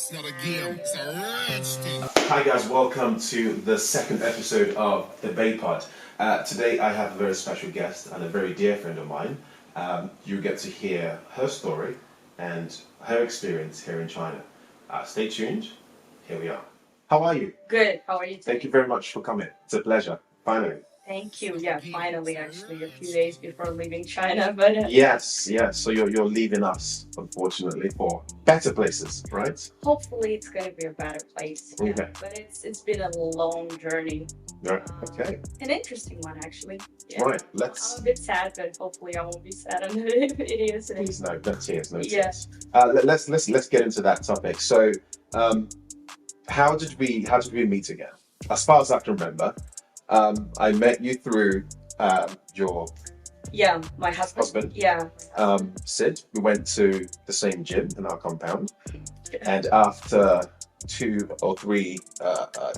It's not a game, it's a rich thing. Hi guys, welcome to the second episode of the Bay Pod. Today I have a very special guest and a very dear friend of mine. You get to hear her story and her experience here in China. Stay tuned. Here we are. How are you? Good. How are you today? Thank you very much for coming. It's a pleasure. Finally. Thank you. Yeah, finally, actually, a few days before leaving China, but Yes. So you're leaving us, unfortunately, for better places, right? hopefully it's gonna be a better place. Yeah, Okay. but it's been a long journey. Yeah. Okay. An interesting one, actually. Yeah. Right. I'm a bit sad, but hopefully I won't be sad on the videos. Please no tears, no Yeah. tears. Let's get into that topic. So, how did we meet again? As far as I can remember, I met you through your Yeah, my husband. husband, Yeah. Sid. We went to the same gym in our compound, and after 2 or 3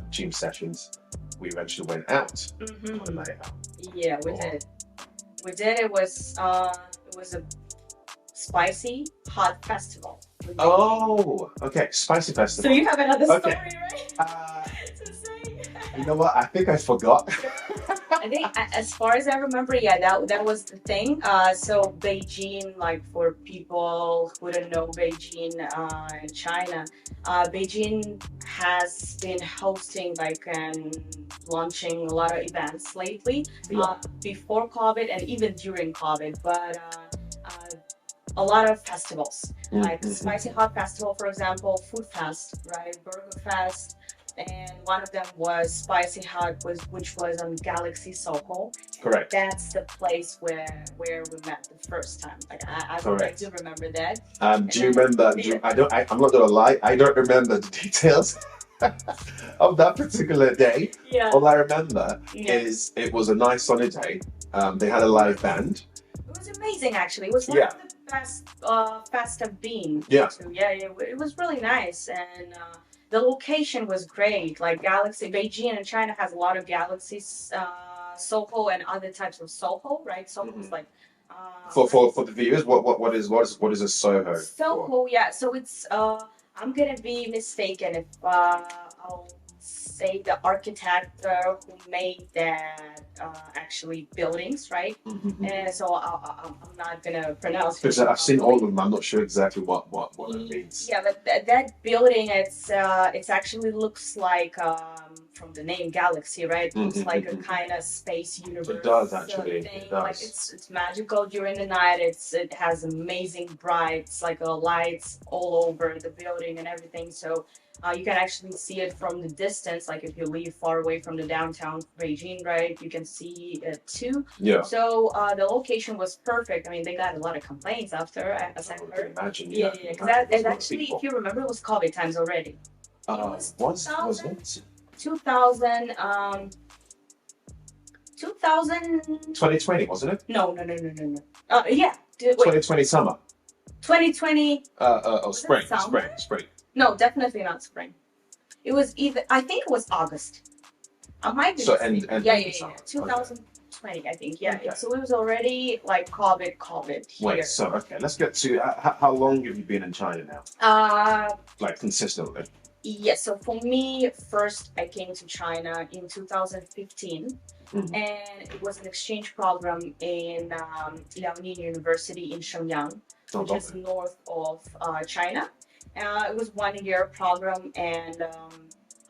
gym sessions, we eventually went out Mhm. on a night out. Yeah, we did. We did. It was a spicy hot festival. Oh, okay, spicy So festival. you have another Okay. story, right? Uh, To say. you know what? I think I forgot. I think, as far as I remember, yeah, that was the thing. So Beijing, like for people who don't know Beijing in China, Beijing has been hosting and launching a lot of events lately. Yeah. Before COVID and even during COVID, but a lot of festivals like Mhm. Spicy Hot Festival, for example, Food Fest, right, Burger Fest. And one of them was Spicy Hut, which was on Galaxy Soho. Correct. That's the place where we met the first time. Like I Correct. do remember that. Do you remember? I'm not gonna lie. I don't remember the details of that particular day. Yeah. All I remember Yeah. is it was a nice sunny day. They had a live band. It was amazing, actually. It was one Yeah. of the best fest I've been Yeah. to. Yeah, it was really nice, and the location was great. Like Galaxy, Beijing and China has a lot of galaxies, Soho and other types of Soho, right? Soho is Mhm. like For the viewers, what is a Soho? for? Soho, yeah. So it's I'm gonna be mistaken if I'll say the architect who made that actually buildings, right? Mhm. And so I'm not gonna pronounce it. Because I've seen all properly. of them. I'm not sure exactly what it means. Yeah, but that building, it's actually looks like from the name Galaxy, right? It looks like a kind of space universe. It does, actually. Thing. It does. Like it's magical during the night. It has amazing brights, like lights all over the building and everything. So you can actually see it from the distance. Like if you leave far away from the downtown Beijing, right? You can see it too. Yeah. So the location was perfect. I mean, they got a lot of complaints after, as I I heard. can imagine. Yeah. There's Because a lot of actually, people. if you remember, it was COVID times already. Was 2000? it 2000, 2000. 2020? Wasn't it? No. Yeah. Wait, 2020 summer. 2020. Spring. it summer? Spring. No, definitely not spring. It was either. I think it was August. I might be. So, mistaken. and yeah. summer. 2020, I think. Yeah. Okay. So it was already like COVID here. Wait, so okay, let's get to how long have you been in China now? Like consistently? Yeah, so for me, first I came to China in 2015, Mhm. and it was an exchange program in Liaoning University in Shenyang, Oh, which is north of China. It was 1 year program, and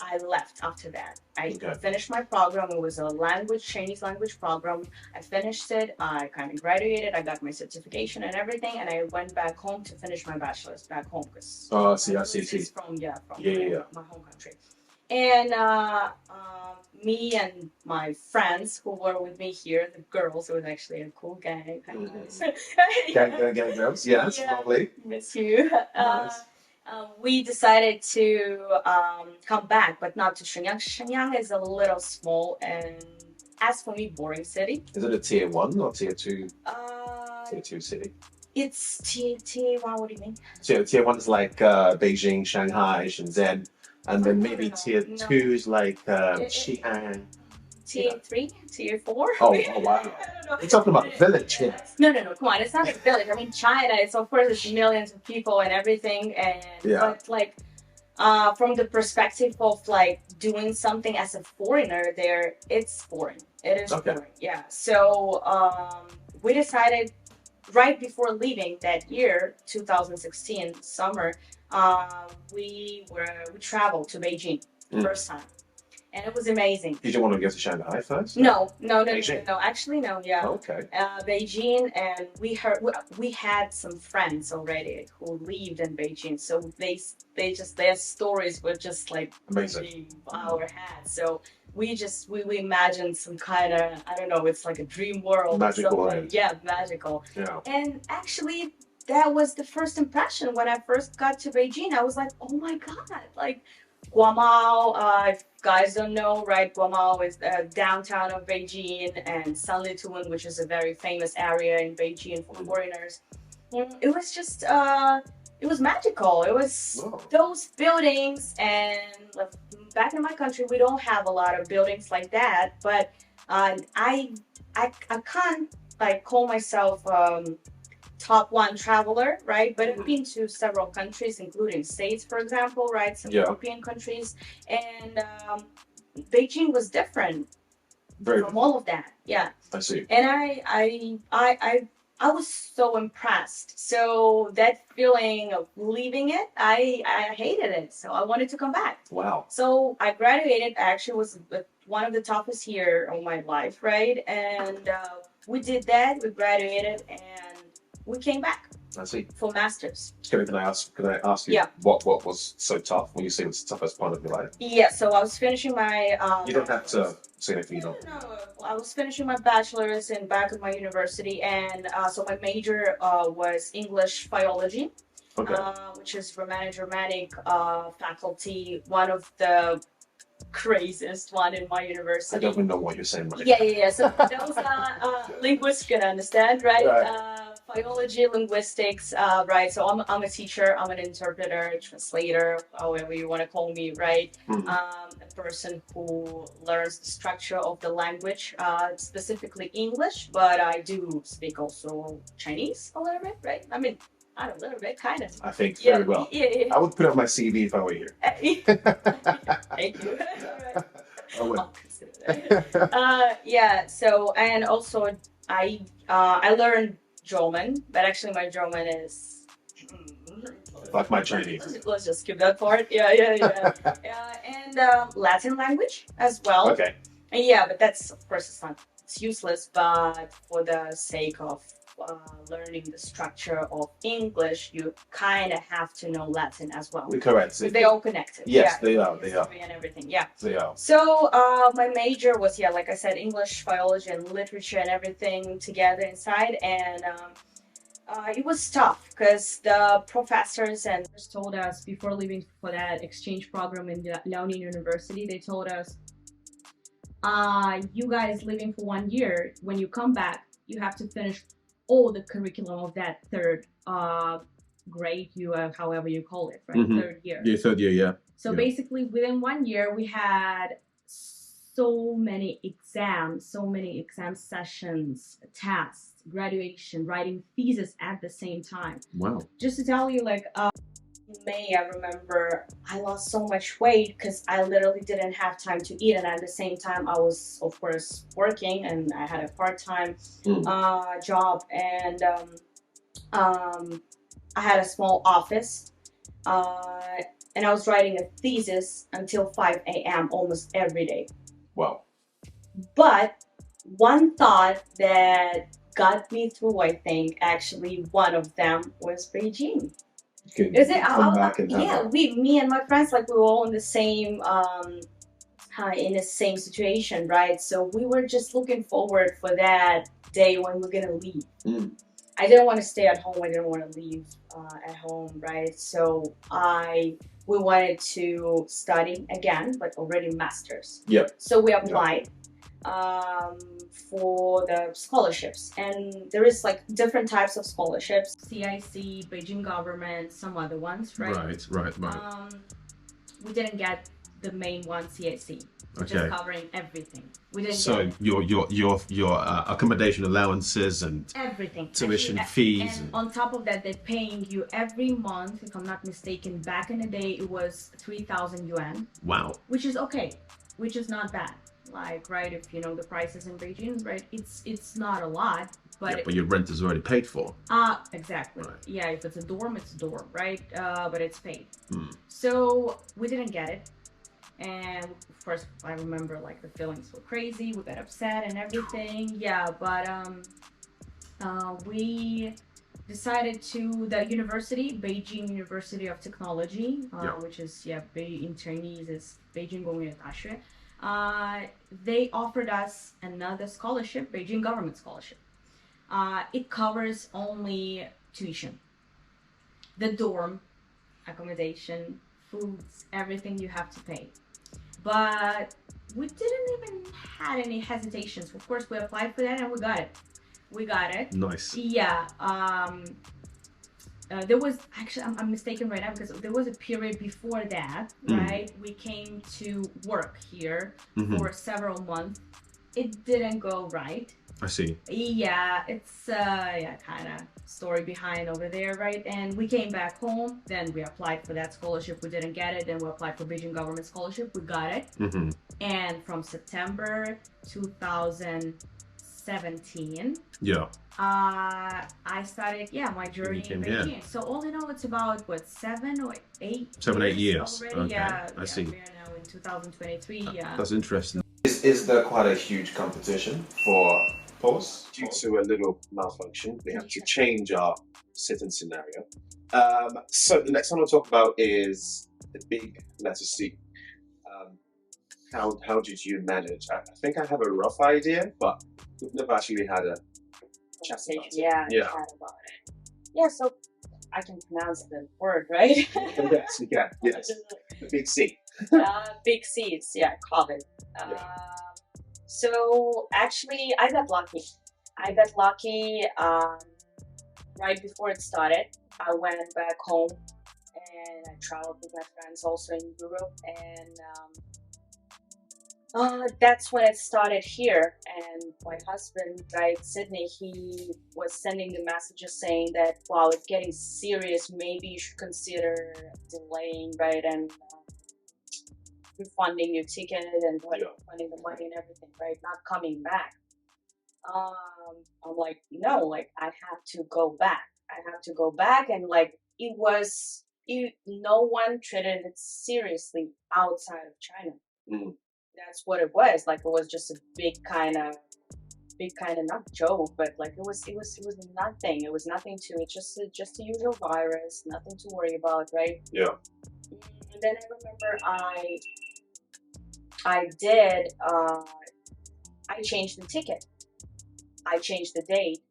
I left after that. I Okay. finished my program. It was a Chinese language program. I finished it. I kind of graduated. I got my certification and everything, and I went back home to finish my bachelor's back home because Oh, I see. from Yeah. my home country. And me and my friends who were with me here, the girls, it was actually a cool gang, kind of Mhm. nice. Gang girls. Yes, Yeah. lovely. Miss you. Nice. We decided to come back, but not to Shenyang. Shenyang is a little small and, as for me, boring city. Is it a tier 1 or tier 2? Uh, Tier 2 city. it's T1. What do you mean? Tier 1 is like Beijing, Shanghai, Shenzhen, and then maybe No. tier 2 is like Xi'an. Tier 3, Tier 4. Oh, wow. I don't know. We're talking about a village here. No, come on, it's not a village. I mean, China, it's of course it's millions of people and everything, and Yeah. but like from the perspective of like doing something as a foreigner there, it's foreign. It is Okay. foreign. Yeah. So we decided right before leaving that year, 2016 summer, we traveled to Beijing first time, and it was amazing. Did you want to go to Shanghai first? No. Beijing? No. Actually, no. Yeah. Okay. Beijing, and we had some friends already who lived in Beijing, so their stories were just like Amazing. our heads. So we imagined some kind of, I don't know, it's like a dream world. Magical something. land. Yeah, magical. Yeah. And actually, that was the first impression when I first got to Beijing. I was like, oh my god, like Guamao. If guys don't know, right? Guamao is the downtown of Beijing, and Sanlitun, which is a very famous area in Beijing for foreigners. It was just, it was magical. It was those buildings, and like, back in my country, we don't have a lot of buildings like that. But I can't like call myself top one traveler, right? But I've been to several countries, including states, for example, right? Some European countries, and Beijing was different from all of that. Yeah, I see. and I was so impressed. So that feeling of leaving it, I hated it. So I wanted to come back. Wow. So I graduated. Actually, was one of the toughest year of my life, right? And we did that. We graduated, and we came back. I see. For masters. Can I ask you? Yeah. What was so tough when you say it was the toughest part of your life? Yeah. So I was finishing my. You don't have to say anything. You don't. No. I was finishing my bachelor's in back of my university, and so my major was English philology, which is Romantic Dramatic faculty, one of the craziest one in my university. I don't even know what you're saying right Yeah. So those linguists can understand, right? Philology, linguistics, right? So I'm a teacher, I'm an interpreter, translator, however you want to call me, right? A person who learns the structure of the language, specifically English, but I do speak also Chinese a little bit, right? I mean, not a little bit, kind of. I think very well. Yeah. I would put up my CV if I were here. Thank you. I would. I'll consider that. Yeah. So, and also I learned German, but actually my German is like my Chinese. Let's just skip that part. Yeah. And Latin language as well. Okay. And yeah, but that's, of course, it's useless. But for the sake of learning the structure of English, you kind of have to know Latin as well. Correct. They're all connected. Yes, yeah. they are. And everything. Yeah. They are. So my major was, like I said, English, philology, and literature, and everything together inside. And it was tough because the professors and told us before leaving for that exchange program in Liaoning University, they told us, you guys leaving for 1 year, when you come back, you have to finish all the curriculum of that third grade, however you call it, right? Third year. Yeah, third year, yeah. So basically, within 1 year, we had so many exam sessions, tests, graduation, writing thesis at the same time. Wow. Just to tell you, like, in May, I remember I lost so much weight because I literally didn't have time to eat, and at the same time I was, of course, working, and I had a part-time job, and I had a small office, and I was writing a thesis until 5 a.m. almost every day. Wow. But one thought that got me through, I think, actually one of them was Beijing. Is it? Me and my friends, like, we were all in the same situation, right? So we were just looking forward for that day when we're gonna leave. I didn't want to stay at home. I didn't want to leave at home, right? So we wanted to study again, but already masters. Yep. So we applied for the scholarships, and there is like different types of scholarships: CIC, Beijing government, some other ones, right? Right. We didn't get the main one, CAC, which Okay. is covering everything. We didn't So get your accommodation allowances and everything. tuition Actually, fees. and on top of that, they're paying you every month. If I'm not mistaken, back in the day, it was 3,000 yuan, Wow. which is okay, which is not bad. Like, right, if you know the prices in Beijing, right, it's not a lot, Yeah, but but your rent is already paid for. exactly. Right. Yeah, if it's a dorm, it's a dorm, right? But it's paid. Hmm. So we didn't get it. And of course, I remember like the feelings were crazy. We got upset and everything. Yeah, but we decided to the university, Beijing University of Technology, Yeah. which is in Chinese is Beijing Gongye Daxue. They offered us another scholarship, Beijing government scholarship. It covers only tuition, the dorm, accommodation, foods, everything you have to pay. But we didn't even had any hesitations. Of course, we applied for that and we got it. We got it. Nice. Yeah. There was actually, I'm mistaken right now because there was a period before that, right? We came to work here for several months. It didn't go right. I see. Yeah, it's kind of story behind over there, right? And we came back home. Then we applied for that scholarship. We didn't get it. Then we applied for Beijing government scholarship. We got it. And from September 2017, Yeah. I started my journey in here. Beijing. So all in all, it's about what 7 or 8 8 years already. Okay. Yeah, I see. we're now in 2023. Yeah. That's interesting. Is there quite a huge competition for posts? Due to a little malfunction, we have to change our sitting scenario. So the next one I'll talk about is the big letter C. How did you manage? I think I have a rough idea, but we've never actually had a chat about it. Chat about it. Yeah, so I can pronounce the word, right? Yes, you can. Yes, the big C. Big C's, call it. So actually, I got lucky. Right before it started. I went back home and I traveled with my friends also in Europe, and that's when it started here. And my husband, right, Sydney, he was sending the messages saying that, wow, it's getting serious. Maybe you should consider delaying, right, and refunding your ticket and refunding the money and everything, right, not coming back. I'm like, no, like I have to go back. And like no one treated it seriously outside of China. That's what it was. Like it was just a big kind of not joke, but like it was nothing. It was nothing to it. Just a usual virus, nothing to worry about, right? Yeah. And then I remember I did. I changed the ticket. I changed the date.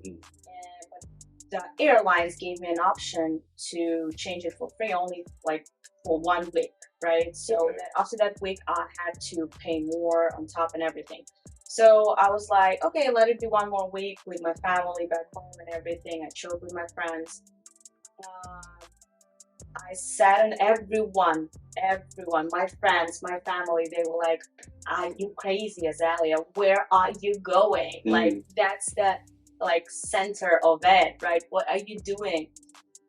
But the airlines gave me an option to change it for free, only like for 1 week, right? So that after that week, I had to pay more on top and everything. So I was like, okay, let it be 1 more week with my family back home and everything. I chilled with my friends. I sat on everyone, my friends, my family, they were like, are you crazy, Azaliya? Where are you going? Like, that's the center of it, right? What are you doing?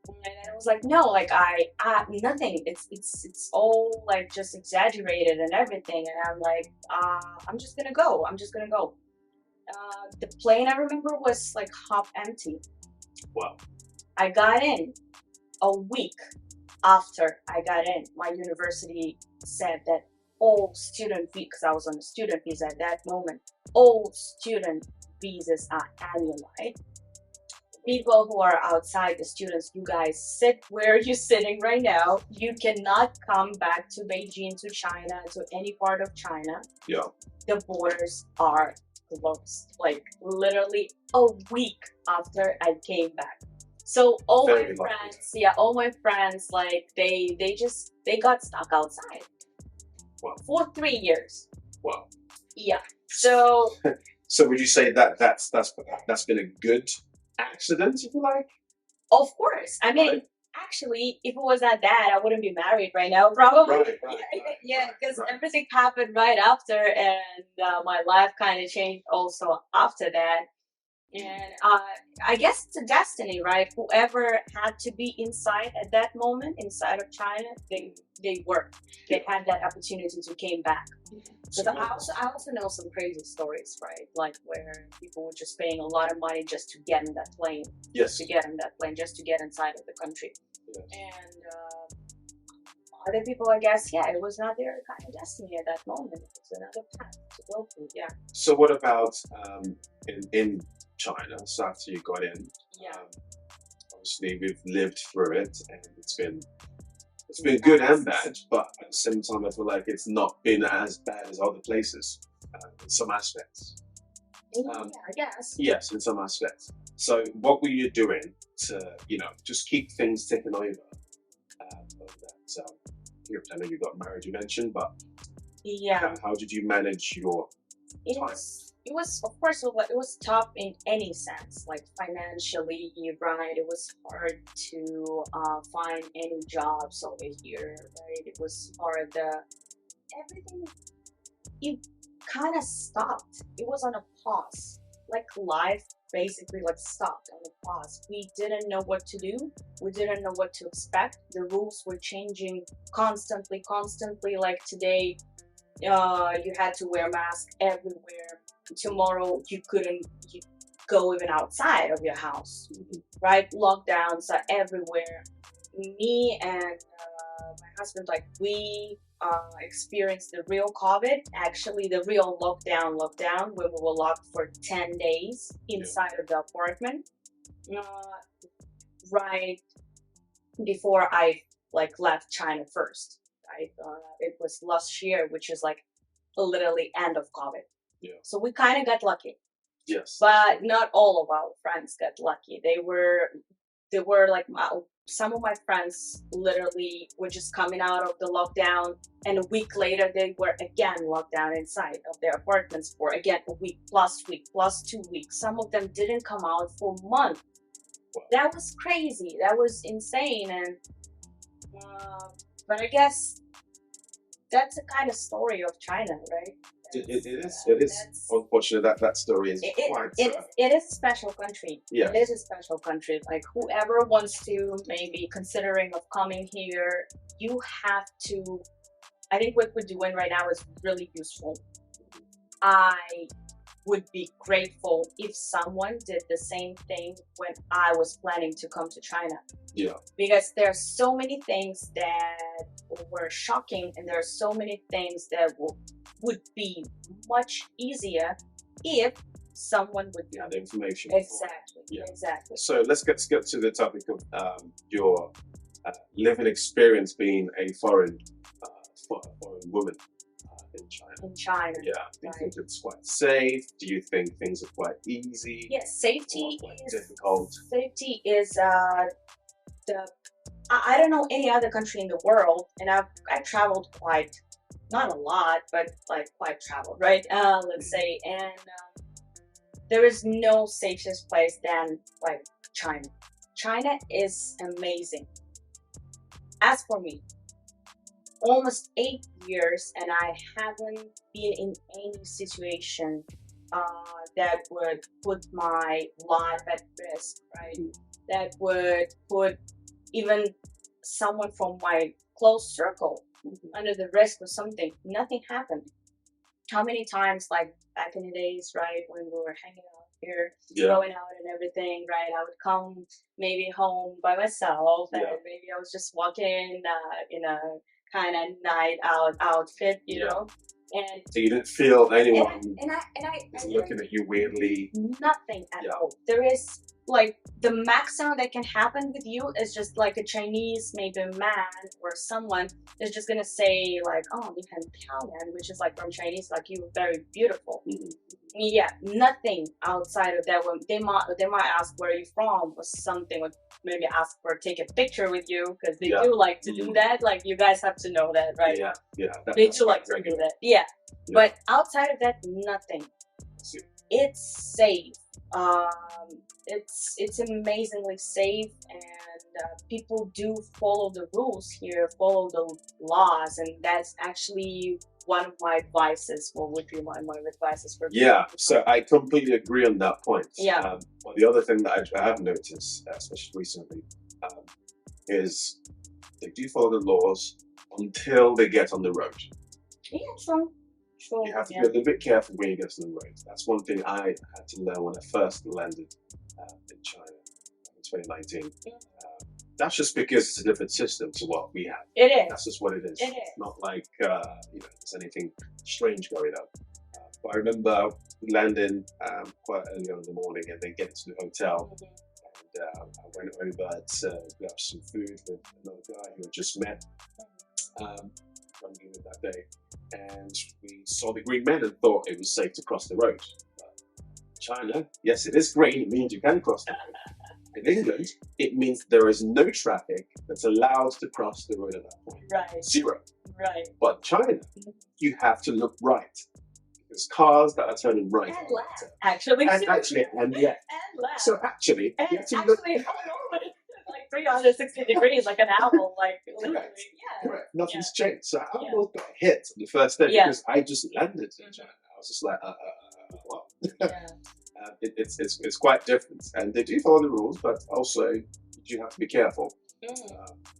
And I was like, no, like I nothing. It's all like just exaggerated and everything. And I'm like, I'm just gonna go. The plane, I remember, was like half empty. Wow. I got in a week after I got in. My university said that all student visas, because I was on a student visa at that moment, all student visas are annualized. People who are outside, the students, you guys sit where you're sitting right now. You cannot come back to Beijing, to China, to any part of China. Yeah. The borders are closed. Like literally a week after I came back. So all my friends, like they got stuck outside. Wow. For 3 years. Wow. Yeah. So. So would you say that that's been a good accident, if you like? Of course. I mean, actually, if it was not that, I wouldn't be married right now, probably. Right. Yeah, because right. everything happened right after, and my life kind of changed also after that. And I guess it's a destiny, right? Whoever had to be inside at that moment, inside of China, they were. They had that opportunity to came back. Because I also know some crazy stories, right? Like where people were just paying a lot of money just to get in that plane, Yes. to get in that plane, just to get inside of the country. Yes. And other people, I guess, yeah, it was not their kind of destiny at that moment. It was another path to go through. Yeah. So what about in China? So after you got in, Yeah. obviously we've lived through it, and it's been good and bad. But at the same time, I feel like it's not been as bad as other places in some aspects. Yeah, I guess. Yes, in some aspects. So what were you doing to, just keep things ticking over? I know you got married, you mentioned, but Yeah. how did you manage your time? It was of course it was tough in any sense, like financially, right? It was hard to find any jobs over here, right? It was hard. Everything, it kind of stopped. It was on a pause, like life basically like stopped on a pause. We didn't know what to do. We didn't know what to expect. The rules were changing constantly. Like today, you had to wear mask everywhere. Tomorrow you couldn't go even outside of your house, right? Lockdowns are everywhere. Me and my husband, like we experienced the real COVID, actually the real lockdown, when we were locked for 10 days inside of the apartment, right before I like left China first, right? It was last year, which is like literally end of COVID. Yeah. So we kind of got lucky. Yes. But not all of our friends got lucky. They were like some of my friends literally were just coming out of the lockdown, and a week later they were again locked down inside of their apartments for again a week plus 2 weeks. Some of them didn't come out for a month. Wow. That was crazy. That was insane. And but I guess that's the kind of story of China, right? It is unfortunate that story is quite. It is a special country. Yeah. It is a special country. Like whoever wants to maybe considering of coming here, you have to. I think what we're doing right now is really useful. I would be grateful if someone did the same thing when I was planning to come to China. Yeah. Because there are so many things that were shocking, and there are so many things that would be much easier if someone would the information. Exactly. Yeah. Exactly. So let's get to the topic of your living experience being a foreign woman in China. In China. Yeah. Do you think it's quite safe? Do you think things are quite easy? Yes, safety is difficult. Safety is I don't know any other country in the world, and I've traveled quite, not a lot, but like quite traveled, right? Let's say, and there is no safest place than like China. China is amazing. As for me, almost 8 years, and I haven't been in any situation that would put my life at risk, right? That would put even someone from my close circle under the risk of something. Nothing happened. How many times, like back in the days, right, when we were hanging out here, going out and everything, right, I would come maybe home by myself, and maybe I was just walking in a kind of night out outfit, you know. And so you didn't feel anyone and I looking at you weirdly? Nothing at all. There is like the maximum that can happen with you is just like a Chinese, maybe a man or someone is just gonna say like, "Oh, you can tell man," which is like from Chinese, like you're very beautiful. Yeah, nothing outside of that. When they might ask where are you from or something, or maybe ask for take a picture with you, because they do like to do that. Like you guys have to know that, right? They do like to do that. Yeah. But outside of that, nothing. It's safe. It's amazingly safe, and people do follow the rules here, follow the laws, and that's actually one of my advices. What would be my advices for people? Yeah, so I completely agree on that point. Yeah. But the other thing that I have noticed, especially recently, is they do follow the laws until they get on the road. Yeah, true. True. You have to Yeah. be a little bit careful when you get on the road. That's one thing I had to learn when I first landed in China in 2019. That's just because it's a different system to what we have. It is. That's just what it is. It is. It's not like there's anything strange going on. But I remember landing quite early on in the morning and then getting to the hotel. And I went over to grab some food with another guy who I just met running that day. And we saw the green men and thought it was safe to cross the road. But China, yes, it is green. It means you can cross the road. In England, it means there is no traffic that's allowed to cross the road at that point. Right. Zero. Right. But China, you have to look right. There's cars that are turning right. And left. Actually. And actually, and yeah. And left. So actually, and you have to actually, look. like 360 degrees, like an apple, like literally. Correct. Yeah. Correct. Nothing's changed. So I Yeah. almost got hit on the first day Yeah. because I just landed in China. I was just like, what? Yeah. It's quite different, and they do follow the rules, but also you do have to be careful.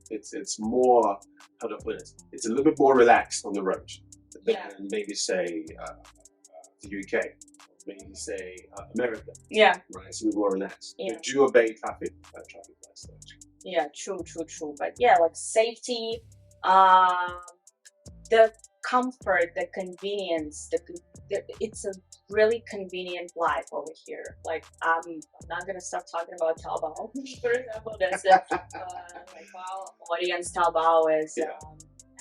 It's more, how do I put it? It's a little bit more relaxed on the road than maybe say the UK, maybe say America. Yeah. Right, it's a little more relaxed. Yeah. They do obey traffic lights. Yeah, true. But yeah, like safety, the comfort, the convenience, it's a really convenient life over here. Like I'm not gonna stop talking about Taobao. For example, that's like our audience. Taobao is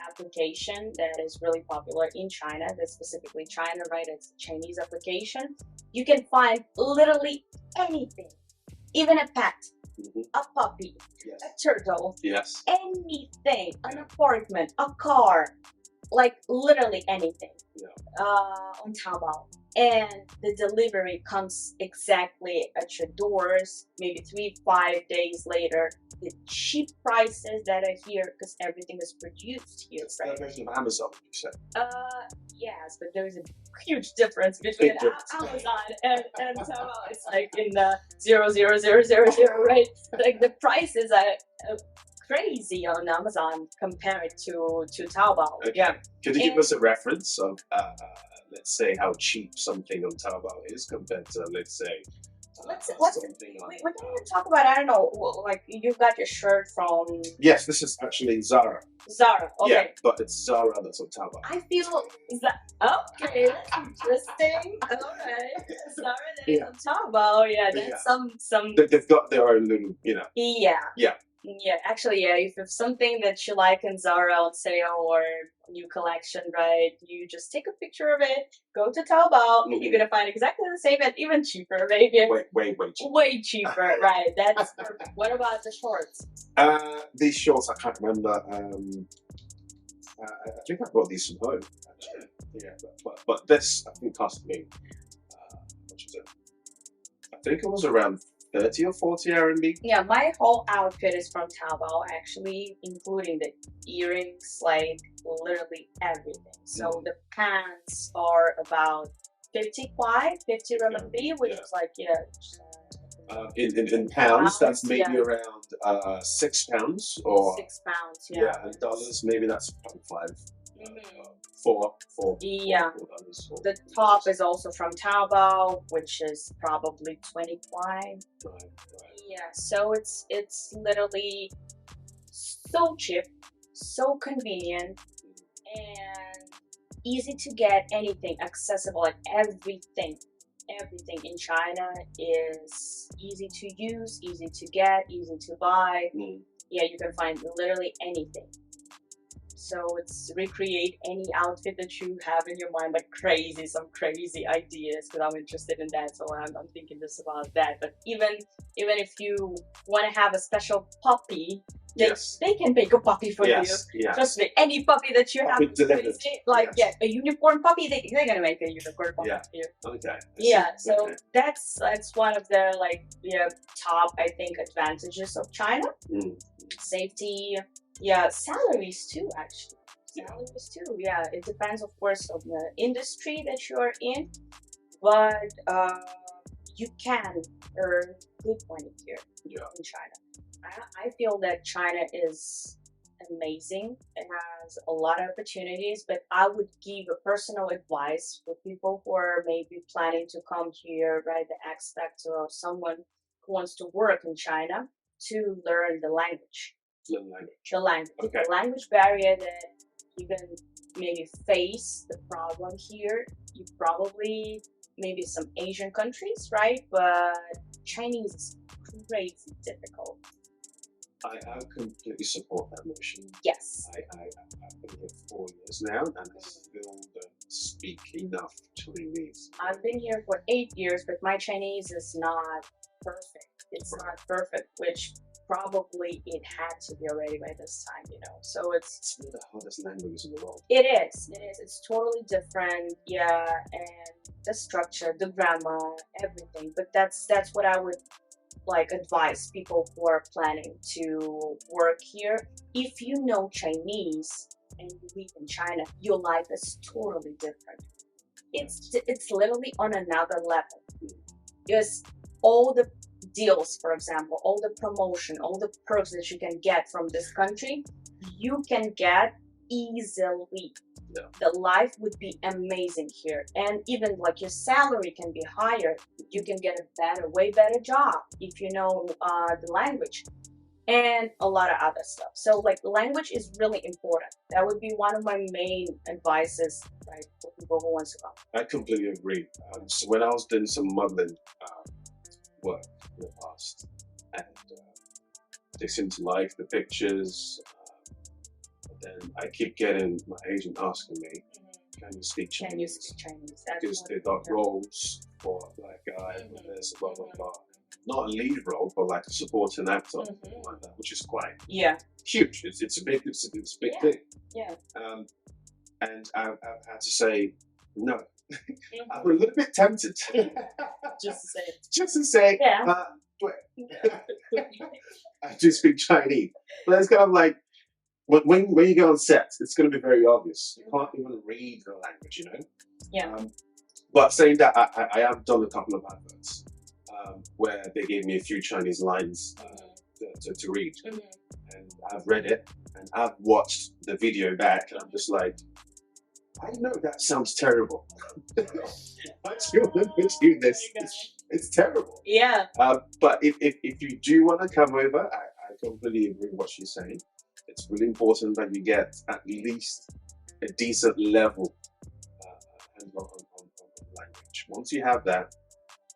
application that is really popular in China. That's specifically China, right? It's a Chinese application. You can find literally anything, even a pet. A puppy, Yes. a turtle, Yes. anything, an apartment, a car, like literally anything on Taobao. And the delivery comes exactly at your doors, maybe 3-5 days later. The cheap prices that are here because everything is produced here, It's right? the version of Amazon, you said. Yes, but there's a huge difference between Amazon and Taobao. It's like in the 0.0000, right? Like the prices are crazy on Amazon compared to Taobao. Okay. Yeah. Could you give us a reference of, let's say, how cheap something on Taobao is compared to, let's say, something on... We can even talk about, I don't know, like you got your shirt from... Yes, this is actually Zara. Zara, okay. Yeah, but it's Zara that's on Taobao. I feel okay, that's interesting. Alright. Zara that is on Taobao, that's some They've got their own little, Yeah, actually, if it's something that you like in Zara on sale or new collection, right? You just take a picture of it, go to Taobao, and you're gonna find exactly the same and even cheaper, maybe. Way cheaper. Way cheaper, right? That's perfect. What about the shorts? These shorts, I can't remember. I think I bought these from home, actually. Yeah, but this, I think, cost me, what was it? I think it was around 30 or 40 RMB. Yeah, my whole outfit is from Taobao, actually, including the earrings, like literally everything. So the pants are about 50 RMB, which is like, in pounds, that's maybe around £6 or £6, and dollars, maybe that's probably four $4. The top is also from Taobao, which is probably 25. Right. Yeah, so it's literally so cheap, so convenient, and easy to get. Anything accessible, like everything in China is easy to use, easy to get, easy to buy. Yeah, you can find literally anything. So it's recreate any outfit that you have in your mind, like some crazy ideas, because I'm interested in that. So I'm thinking just about that. But even if you want to have a special puppy They can make a puppy for you. Yes. Trust me, any puppy that you Puppy have, delivered. like a unicorn puppy, they're gonna make a unicorn puppy for you. Okay. Yeah, so Okay. that's one of the top, I think, advantages of China. Safety, salaries too, actually. Salaries too, it depends, of course, on the industry that you are in, but you can earn good money here in China. I feel that China is amazing. It has a lot of opportunities, but I would give a personal advice for people who are maybe planning to come here, right? The aspect of someone who wants to work in China, to learn the language. Okay. The language barrier that you can maybe face the problem here. You probably maybe some Asian countries, right? But Chinese is crazy difficult. I completely support that notion. Yes. I've been here 4 years now, and I still don't speak enough Chinese. I've been here for 8 years, but my Chinese is not perfect. It's not perfect, which probably it had to be already by this time, So it's one of the hardest languages in the world. It is. It's totally different, and the structure, the grammar, everything. But that's what I would advise people who are planning to work here. If you know Chinese and you live in China, your life is totally different. It's literally on another level. Because all the deals, for example, all the promotion, all the perks that you can get from this country, you can get easily. The life would be amazing here, and even your salary can be higher. You can get a way better job if you know the language, and a lot of other stuff. So language is really important. That would be one of my main advices, right, for people who want to come. I completely agree. So when I was doing some modeling work in the past, and they seem to like the pictures, but then I keep getting my agent asking me, can you speak Chinese? Can you speak Chinese? Because they got roles for a black guy, and there's blah blah blah. Not a lead role, but like a supporting actor, like that, which is quite huge. It's a big thing. Yeah. And I've had to say no. I'm a little bit tempted. Just to say. I do speak Chinese, but it's kind of like when you go on set, it's going to be very obvious. You can't even read the language, but saying that, I have done a couple of adverts where they gave me a few Chinese lines to read, and I've read it, and I've watched the video back, and I'm just like, I know that sounds terrible. I still do this. It's terrible. Yeah. But if you do want to come over, I completely agree with what she's saying. It's really important that you get at least a decent level on language. Once you have that,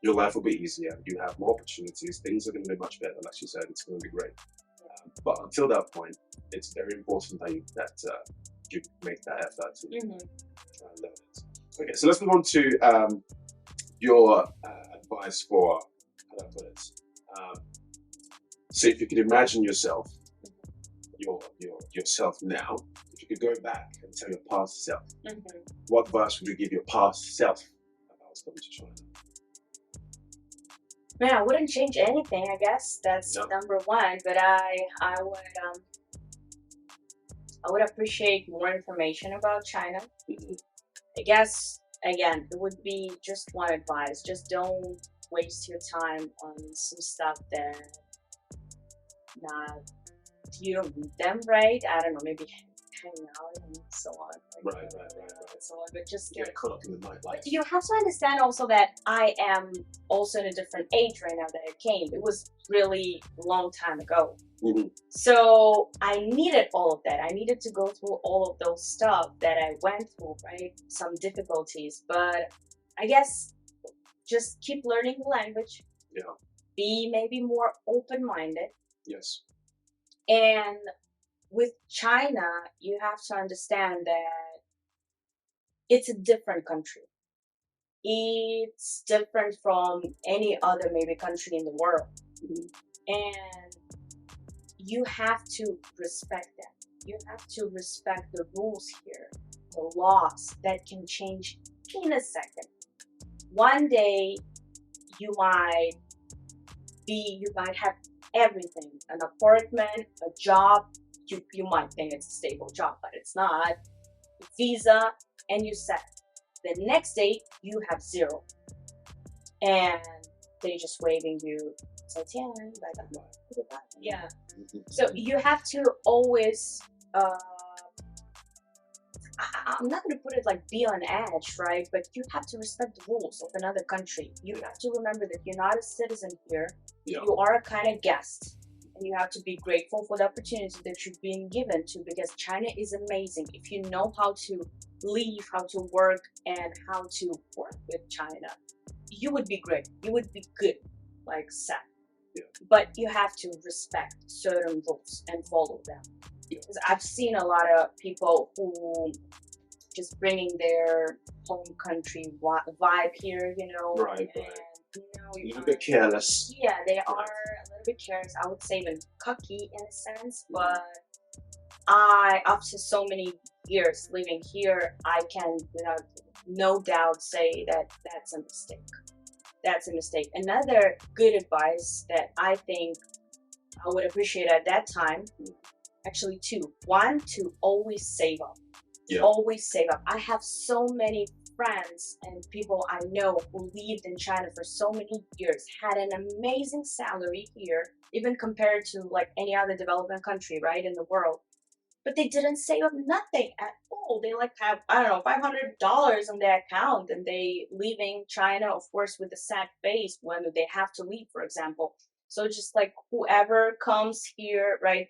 your life will be easier. You have more opportunities. Things are going to be much better. Like she said, it's going to be great. But until that point, it's very important that you make that effort to try and learn it. Okay, so let's move on to your advice for, how do I put it? So if you could imagine yourself, yourself now, if you could go back and tell your past self, what advice would you give your past self about coming to China? Man, I wouldn't change anything, I guess. That's number one. But I would appreciate more information about China. I guess, again, it would be just one advice. Just don't waste your time on some stuff that you don't need them, right? I don't know, maybe hanging out and so on. Right. So on, but just get caught up in the nightlife. But you have to understand also that I am also in a different age right now that I came. It was really a long time ago. So I needed all of that. I needed to go through all of those stuff that I went through, right? Some difficulties, but I guess just keep learning the language. Be maybe more open-minded. Yes. And with China, you have to understand that it's a different country. It's different from any other maybe country in the world. And you have to respect them. You have to respect the rules here, the laws that can change in a second. One day you might have everything, an apartment, a job. You might think it's a stable job, but it's not. Visa, and you set. The next day you have zero, and they just waving you. Yeah. So you have to always. I'm not going to put it like be on edge, right? But you have to respect the rules of another country. You have to remember that you're not a citizen here. Yeah. You are a kind of guest. And you have to be grateful for the opportunity that you've been given to, because China is amazing. If you know how to live, how to work, and how to work with China, you would be great. You would be good, like set. Yeah. But you have to respect certain rules and follow them. Because I've seen a lot of people who just bringing their home country vibe here, you know. Right. And, you know, A little bit careless. Yeah, they are a little bit careless. I would say even cocky in a sense. But after so many years living here, I can, without no doubt, say that that's a mistake. That's a mistake. Another good advice that I think I would appreciate at that time. Actually, two. One, to always save up. Yeah. Always save up. I have so many friends and people I know who lived in China for so many years, had an amazing salary here, even compared to like any other developing country, right, in the world. But they didn't save up nothing at all. They like have, I don't know, $500 on their account, and they leaving China, of course, with a sad face when they have to leave, for example. So just like whoever comes here, right,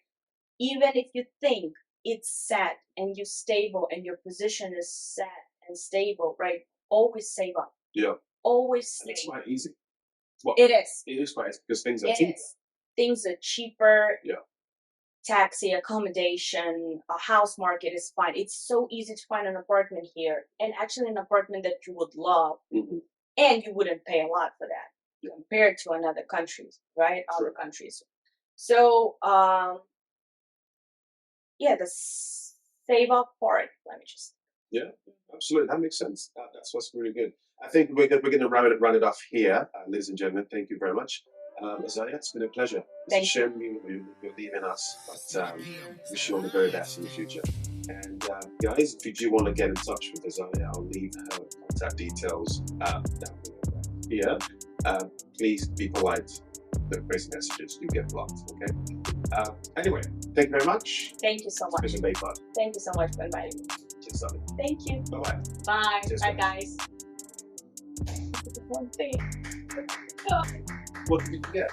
even if you think it's set and you're stable and your position is set and stable, right, always save up. Yeah. Always And it's save. quite easy. Well, It is. It is quite easy because things are It cheaper. is. Things are cheaper. Yeah. Taxi, accommodation, a house market is fine. It's so easy to find an apartment here, and actually an apartment that you would love, and you wouldn't pay a lot for that compared to another countries, right? Sure. Other countries. So, yeah, the save up part. Let me just. Yeah, absolutely. That makes sense. That's what's really good. I think we're going to run it off here, ladies and gentlemen. Thank you very much. Azaliya, it's been a pleasure. It's a shame you're leaving us, but wish you all the very best in the future. And guys, if you do want to get in touch with Azaliya, I'll leave her contact details down here. Please be polite. Don't post messages, you get blocked, okay? Anyway, thank you very much. Thank you so much. It's been a Baypod. Thank you so much for inviting me. Cheers, Sally. Thank you. Bye-bye. Bye. Cheers, Bye, guys. guys. One thing. What did you get?